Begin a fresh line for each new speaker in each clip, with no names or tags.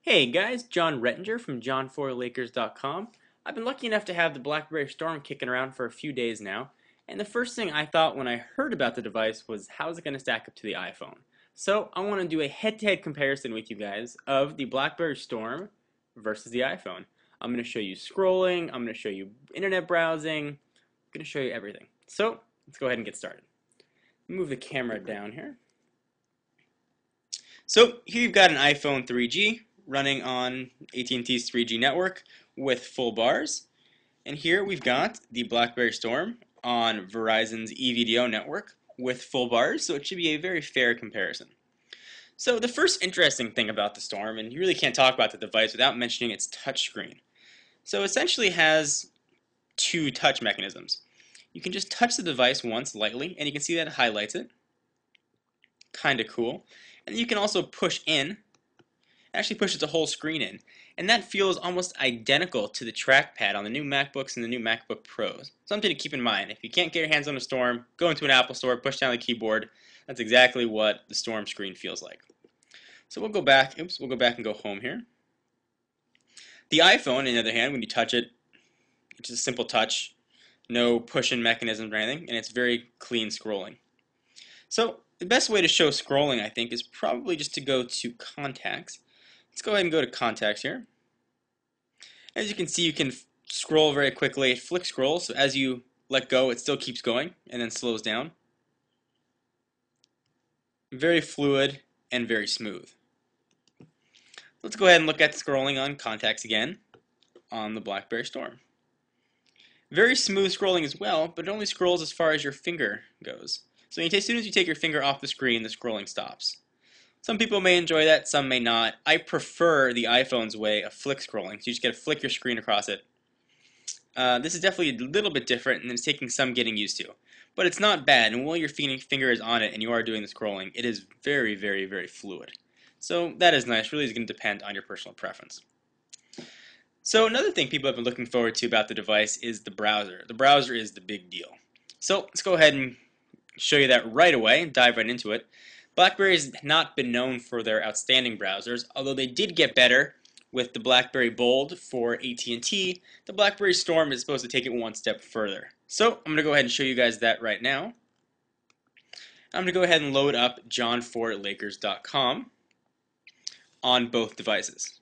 Hey guys, John Rettinger from john4lakers.com. I've been lucky enough to have the Blackberry Storm kicking around for a few days now, and the first thing I thought when I heard about the device was how's it going to stack up to the iPhone? So I want to do a head-to-head comparison with you guys of the Blackberry Storm versus the iPhone. I'm going to show you scrolling, I'm going to show you internet browsing, I'm going to show you everything. So let's go ahead and get started. Move the camera down here. So here you've got an iPhone 3G running on AT&T's 3G network with full bars. And here we've got the Blackberry Storm on Verizon's EVDO network with full bars, so it should be a very fair comparison. So the first interesting thing about the Storm, and you really can't talk about the device without mentioning its touchscreen. So it essentially has two touch mechanisms. You can just touch the device once lightly, and you can see that it highlights it. Kinda cool. And you can also push in, actually pushes the whole screen in. And that feels almost identical to the trackpad on the new MacBooks and the new MacBook Pros. Something to keep in mind. If you can't get your hands on a Storm, go into an Apple store, push down the keyboard. That's exactly what the Storm screen feels like. So we'll go back, we'll go back and go home here. The iPhone, on the other hand, when you touch it, it's just a simple touch, no push-in mechanism or anything, and it's very clean scrolling. So the best way to show scrolling, I think, is probably just to go to Contacts. Let's go ahead and go to Contacts here. As you can see, you can scroll very quickly. It flick scrolls, so as you let go, it still keeps going and then slows down. Very fluid and very smooth. Let's go ahead and look at scrolling on Contacts again on the Blackberry Storm. Very smooth scrolling as well, but it only scrolls as far as your finger goes. So as soon as you take your finger off the screen, the scrolling stops. Some people may enjoy that, some may not. I prefer the iPhone's way of flick scrolling. So you just got to flick your screen across it. This is definitely a little bit different, and it's taking some getting used to. But it's not bad, and while your finger is on it and you are doing the scrolling, it is very, very, very fluid. So that is nice. Really is going to depend on your personal preference. So another thing people have been looking forward to about the device is the browser. The browser is the big deal. So let's go ahead and show you that right away and dive right into it. BlackBerry has not been known for their outstanding browsers, although they did get better with the BlackBerry Bold for AT&T. The BlackBerry Storm is supposed to take it one step further. So I'm going to go ahead and show you guys that right now. I'm going to go ahead and load up john4lakers.com on both devices.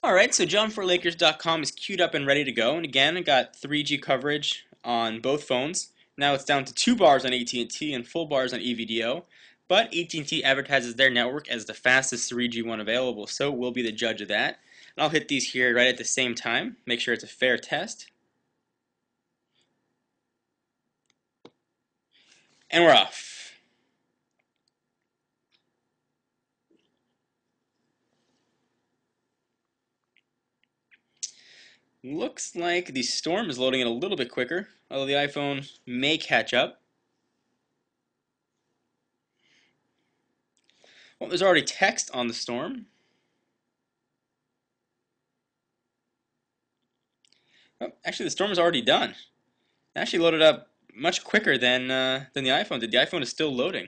Alright, so john4lakers.com is queued up and ready to go, and again, I got 3G coverage on both phones. Now it's down to 2 bars on AT&T and full bars on EVDO, but AT&T advertises their network as the fastest 3G one available, so we'll be the judge of that. And I'll hit these here right at the same time, make sure it's a fair test. And we're off. Looks like the Storm is loading it a little bit quicker, although the iPhone may catch up. Well, there's already text on the Storm. Oh, actually, the Storm is already done. It actually loaded up much quicker than the iPhone did. The iPhone is still loading.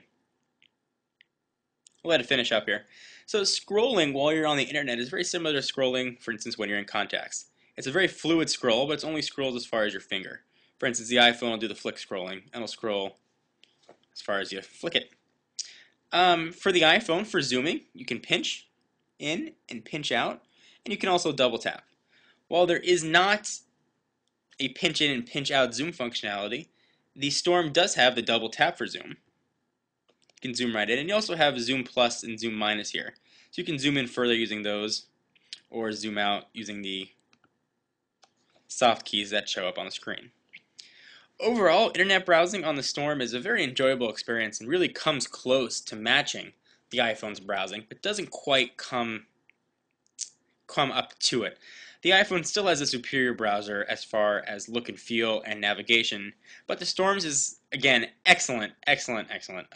We'll let it finish up here. So scrolling while you're on the internet is very similar to scrolling, for instance, when you're in Contacts. It's a very fluid scroll, but it's only scrolls as far as your finger. For instance, the iPhone will do the flick scrolling, and it'll scroll as far as you flick it. For the iPhone, for zooming, you can pinch in and pinch out, and you can also double tap. While there is not a pinch in and pinch out zoom functionality, the Storm does have the double tap for zoom. You can zoom right in, and you also have zoom plus and zoom minus here. So you can zoom in further using those, or zoom out using the soft keys that show up on the screen. Overall, internet browsing on the Storm is a very enjoyable experience and really comes close to matching the iPhone's browsing, but doesn't quite come up to it. The iPhone still has a superior browser as far as look and feel and navigation, but the Storm's is, again, excellent, excellent, excellent.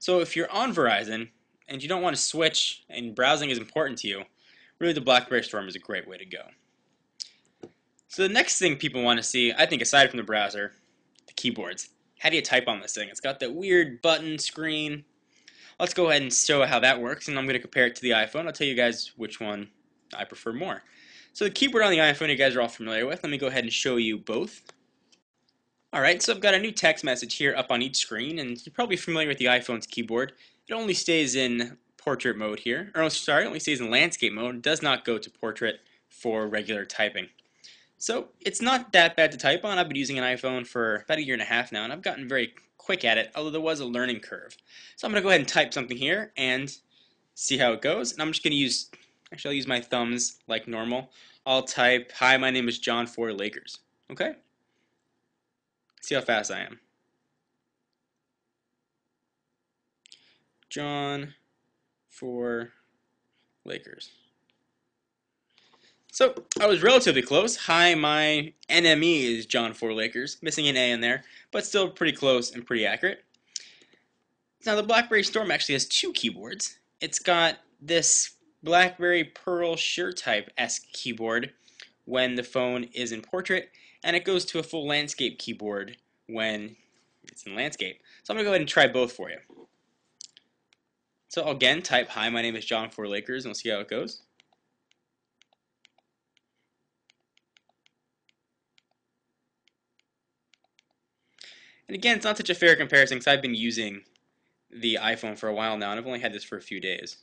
So if you're on Verizon and you don't want to switch and browsing is important to you, really the Blackberry Storm is a great way to go. So the next thing people want to see, I think aside from the browser, the keyboards. How do you type on this thing? It's got that weird button screen. Let's go ahead and show how that works, and I'm going to compare it to the iPhone. I'll tell you guys which one I prefer more. So the keyboard on the iPhone you guys are all familiar with. Let me go ahead and show you both. Alright, so I've got a new text message here up on each screen, and you're probably familiar with the iPhone's keyboard. It only stays in portrait mode here, or sorry, it only stays in landscape mode. It does not go to portrait for regular typing. So it's not that bad to type on. I've been using an iPhone for about a year and a half now, and I've gotten very quick at it, although there was a learning curve. So I'm going to go ahead and type something here and see how it goes. And I'm just going to use, actually I'll use my thumbs like normal. I'll type, "Hi, my name is John for Lakers." Okay? See how fast I am. John for Lakers. So I was relatively close. Hi, my NME is John for Lakers. Missing an A in there, but still pretty close and pretty accurate. Now the Blackberry Storm actually has two keyboards. It's got this Blackberry Pearl SureType-esque keyboard when the phone is in portrait, and it goes to a full landscape keyboard when it's in landscape. So I'm going to go ahead and try both for you. So I'll again type, "Hi, my name is John for Lakers," and we'll see how it goes. And again, it's not such a fair comparison because I've been using the iPhone for a while now, and I've only had this for a few days.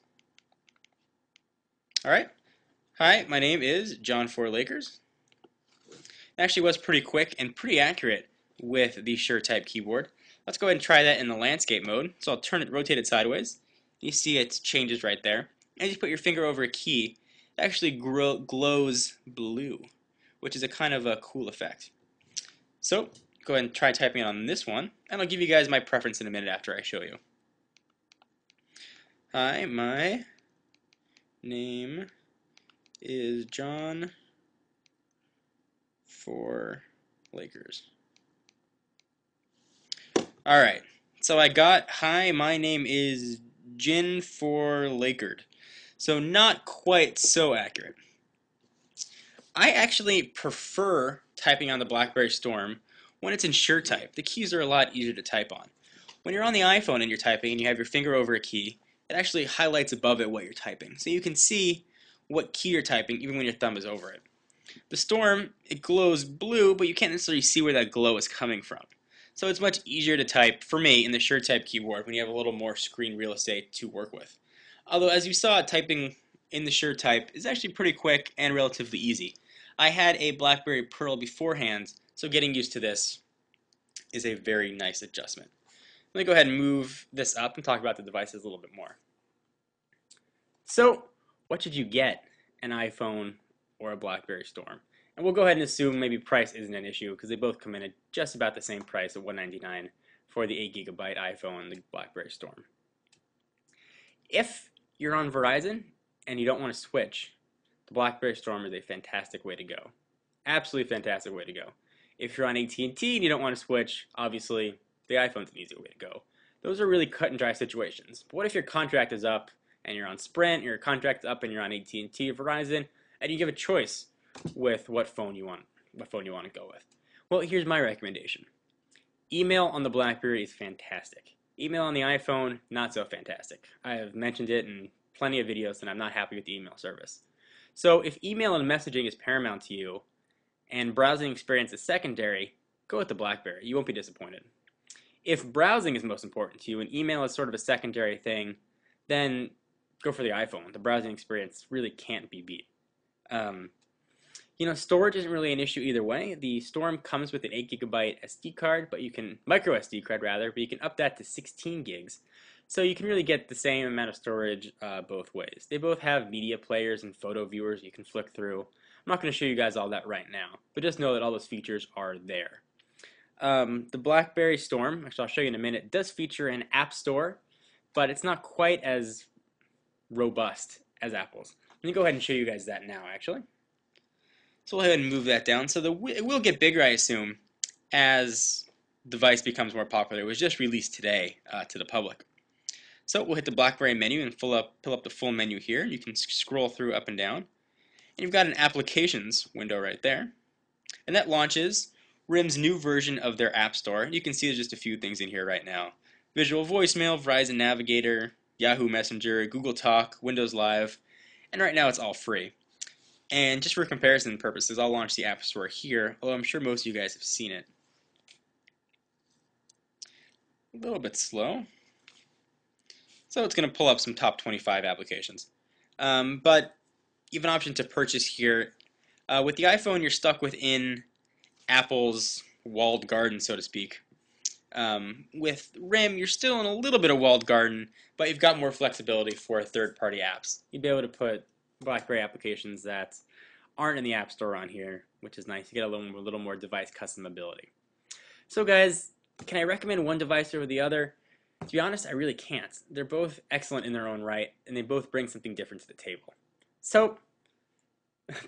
Alright, "Hi, my name is John for Lakers." It actually was pretty quick and pretty accurate with the SureType keyboard. Let's go ahead and try that in the landscape mode. So I'll turn it, rotate it sideways. You see it changes right there. As you put your finger over a key, it actually glows blue, which is a kind of a cool effect. So go ahead and try typing on this one, and I'll give you guys my preference in a minute after I show you. "Hi, my name is John for Lakers." Alright, so I got, "Hi, my name is Jin for Lakerd." So not quite so accurate. I actually prefer typing on the Blackberry Storm when it's in SureType. The keys are a lot easier to type on. When you're on the iPhone and you're typing and you have your finger over a key, it actually highlights above it what you're typing. So you can see what key you're typing even when your thumb is over it. The Storm, it glows blue, but you can't necessarily see where that glow is coming from. So it's much easier to type, for me, in the SureType keyboard when you have a little more screen real estate to work with. Although, as you saw, typing in the SureType is actually pretty quick and relatively easy. I had a Blackberry Pearl beforehand, so getting used to this is a very nice adjustment. Let me go ahead and move this up and talk about the devices a little bit more. So, what should you get, an iPhone or a Blackberry Storm? And we'll go ahead and assume maybe price isn't an issue because they both come in at just about the same price at $199 for the 8GB iPhone and the Blackberry Storm. If you're on Verizon and you don't want to switch, the Blackberry Storm is a fantastic way to go. Absolutely fantastic way to go. If you're on AT&T and you don't want to switch, obviously the iPhone's an easy way to go. Those are really cut and dry situations. But what if your contract is up and you're on Sprint, your contract's up and you're on AT&T or Verizon, and you give a choice with what phone you want to go with? Well, here's my recommendation. Email on the Blackberry is fantastic. Email on the iPhone, not so fantastic. I have mentioned it in plenty of videos and I'm not happy with the email service. So if email and messaging is paramount to you and browsing experience is secondary, go with the Blackberry. You won't be disappointed. If browsing is most important to you and email is sort of a secondary thing, then go for the iPhone. The browsing experience really can't be beat. Storage isn't really an issue either way. The Storm comes with an 8GB SD card, micro SD card rather, but you can up that to 16 gigs. So you can really get the same amount of storage both ways. They both have media players and photo viewers you can flick through. I'm not going to show you guys all that right now, but just know that all those features are there. The Blackberry Storm, actually I'll show you in a minute, does feature an app store, but it's not quite as robust as Apple's. Let me go ahead and show you guys that now, actually. So we'll go ahead and move that down. So it will get bigger, I assume, as the device becomes more popular. It was just released today to the public. So we'll hit the Blackberry menu and pull up the full menu here. You can scroll through up and down. And you've got an applications window right there. And that launches RIM's new version of their App Store. You can see there's just a few things in here right now. Visual voicemail, Verizon Navigator, Yahoo Messenger, Google Talk, Windows Live, and right now it's all free. And just for comparison purposes, I'll launch the App Store here, although I'm sure most of you guys have seen it. A little bit slow. So it's going to pull up some top 25 applications. But you have an option to purchase here. With the iPhone, you're stuck within Apple's walled garden, so to speak. With RIM, you're still in a little bit of walled garden, but you've got more flexibility for third-party apps. You'd be able to put BlackBerry applications that aren't in the App Store on here, which is nice. You get a little more device customability. So guys, can I recommend one device over the other? To be honest, I really can't. They're both excellent in their own right, and they both bring something different to the table. So,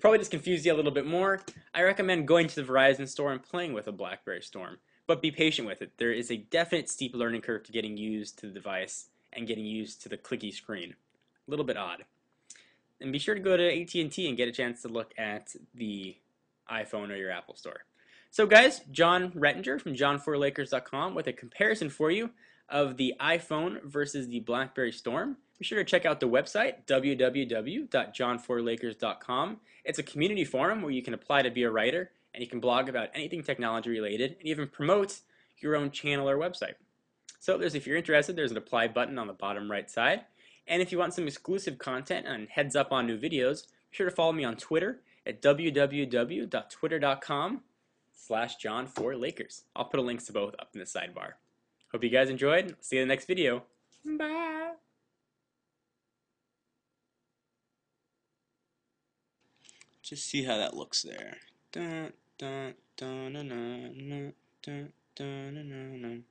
probably just confused you a little bit more. I recommend going to the Verizon store and playing with a Blackberry Storm, but be patient with it. There is a definite steep learning curve to getting used to the device and getting used to the clicky screen. A little bit odd. And be sure to go to AT&T and get a chance to look at the iPhone or your Apple store. So guys, John Rettinger from john4lakers.com with a comparison for you of the iPhone versus the Blackberry Storm. Be sure to check out the website, www.john4lakers.com. It's a community forum where you can apply to be a writer, and you can blog about anything technology related, and even promote your own channel or website. So if you're interested, there's an apply button on the bottom right side. And if you want some exclusive content and heads up on new videos, be sure to follow me on Twitter at www.twitter.com/John4Lakers. I'll put links to both up in the sidebar. Hope you guys enjoyed. See you in the next video. Bye. Just see how that looks there. Dun, dun, dun, dun, dun, dun, dun, dun, dun.